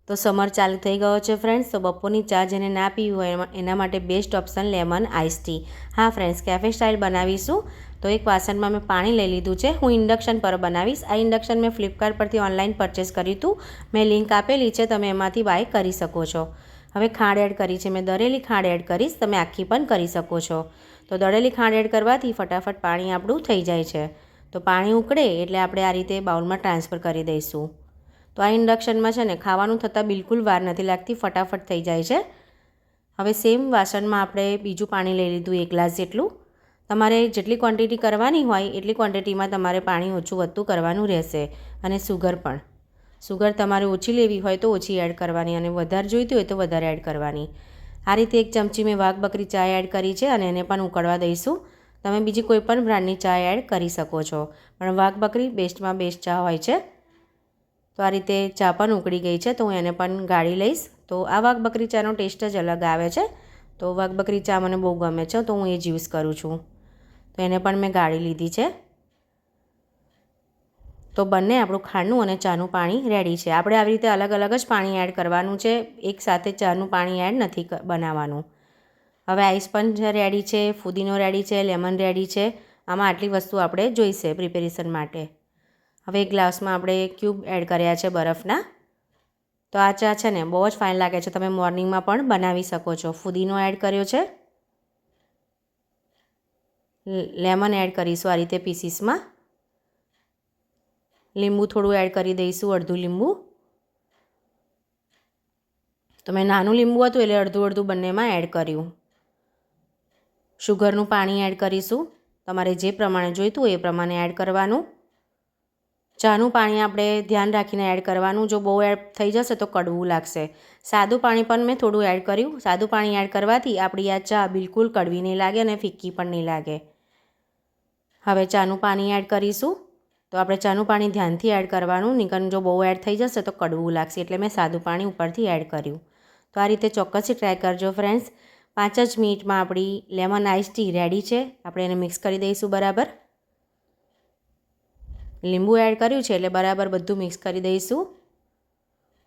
તો સમર ચાલુ થઈ ગયો છે ફ્રેન્ડ્સ, તો બપોરની ચા જેને ના પીવી હોય એના માટે best option lemon ice tea. હા ફ્રેન્ડ્સ, કેફે સ્ટાઇલ બનાવીશું. તો એક વાસણમાં મેં પાણી લઈ લીધું છે. હું ઇન્ડક્શન પર બનાવીશ. આ ઇન્ડક્શન મેં ફ્લિપકાર્ટ પરથી ઓનલાઈન પરચેસ કર્યું હતું. મેં લિંક આપેલી છે, તમે એમાંથી બાય કરી શકો છો. હવે ખાંડ એડ કરી છે, મેં દળેલી ખાંડ એડ કરીશ. તમે આખી પણ કરી શકો છો. તો દળેલી ખાંડ એડ કરવાથી ફટાફટ પાણી આપણું થઈ જાય છે. તો પાણી ઉકળે એટલે આપણે આ રીતે બાઉલમાં ટ્રાન્સફર કરી દઈશું. તો આ ઇન્ડક્શનમાં છે ને ખાવાનું થતાં બિલકુલ વાર નથી લાગતી, ફટાફટ થઈ જાય છે. હવે સેમ વાસણમાં આપણે બીજું પાણી લઈ લીધું 1 ગ્લાસ જેટલું. તમારે જેટલી ક્વોન્ટિટી કરવાની હોય એટલી ક્વોન્ટિટીમાં તમારે પાણી ઓછું વધતું કરવાનું રહેશે. અને સુગર પણ, સુગર તમારે ઓછી લેવી હોય તો ઓછી એડ કરવાની અને વધારે જોઈતી હોય તો વધારે એડ કરવાની. આ રીતે 1 ચમચી મેં વાઘ બકરી ચા એડ કરી છે અને એને પણ ઉકળવા દઈશું. તમે બીજી કોઈ પણ બ્રાન્ડની ચા એડ કરી શકો છો, પણ વાઘ બકરી બેસ્ટમાં બેસ્ટ ચા હોય છે. તો આ રીતે ચા પણ ઉકળી ગઈ છે, તો હું એને પણ ગાળી લઈશ. તો આ વાઘ બકરી ચાનો ટેસ્ટ જ અલગ આવે છે. તો વાઘ બકરી ચા મને બહુ ગમે છે, તો હું એ જ યુઝ કરું છું. તો એને પણ મેં ગાળી લીધી છે. તો બંને આપણું ખાંડનું અને ચાનું પાણી રેડી છે. આપણે આવી રીતે અલગ અલગ જ પાણી એડ કરવાનું છે, એકસાથે ચાનું પાણી એડ નથી બનાવવાનું. હવે આઈસ પણ રેડી છે, ફુદીનો રેડી છે, લેમન રેડી છે. આમાં આટલી વસ્તુ આપણે જોઈશે પ્રિપેરેશન માટે. હવે એક ગ્લાસમાં આપણે ક્યુબ એડ કર્યા છે બરફના. તો આ ચા છે ને બહુ જ ફાઇન લાગે છે, તમે મોર્નિંગમાં પણ બનાવી શકો છો. ફુદીનો એડ કર્યો છે, લેમન એડ કરીશું આ રીતે પીસીસમાં. લીંબુ થોડું એડ કરી દઈશું, અડધું લીંબુ. તો મેં નાનું લીંબુ હતું એટલે અડધું બંનેમાં એડ કર્યું. શુગરનું પાણી એડ કરીશું, તમારે જે પ્રમાણે જોઈતું હોય એ પ્રમાણે એડ કરવાનું. ચાનું પાણી આપણે ધ્યાન રાખીને એડ કરવાનું, જો બહુ એડ થઈ જશે તો કડવું લાગશે. સાદું પાણી પણ મેં થોડું એડ કર્યું. સાદું પાણી એડ કરવાથી આપણી આ ચા બિલકુલ કડવી નહીં લાગે અને ફિક્કી પણ નહીં લાગે. હવે ચાનું પાણી એડ કરીશું. તો આપણે ચાનું પાણી ધ્યાનથી એડ કરવાનું, નહીંતર જો બહુ એડ થઈ જશે તો કડવું લાગશે, એટલે મેં સાદું પાણી ઉપરથી એડ કર્યું. તો આ રીતે ચોક્કસથી ટ્રાય કરજો ફ્રેન્ડ્સ. 5 જ મિનિટમાં આપણી લેમન આઈસ ટી રેડી છે. આપણે એને મિક્સ કરી દઈશું બરાબર. લીંબુ એડ કર્યું છે એટલે બરાબર બધું મિક્સ કરી દઈશું.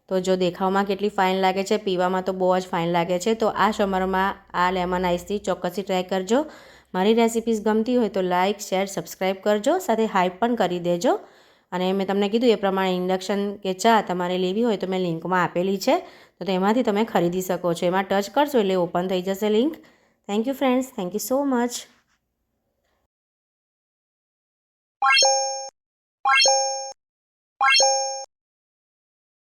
તો જો દેખાવમાં કેટલી ફાઇન લાગે છે, પીવામાં તો બહુ જ ફાઇન લાગે છે. તો આ સમરમાં આ લેમન આઈસ ટી ચોક્કસથી ટ્રાય કરજો. મારી રેસિપીઝ ગમતી હોય તો લાઇક, શેર, સબસ્ક્રાઈબ કરજો, સાથે હાઈપ પણ કરી દેજો. અને મેં તમને કીધું એ પ્રમાણે ઇન્ડક્શન કે ચા તમારે લેવી હોય તો મેં લિંકમાં આપેલી છે, તો તેમાંથી તમે ખરીદી શકો છો. એમાં ટચ કરશો એટલે ઓપન થઈ જશે link. Thank you friends, thank you so much.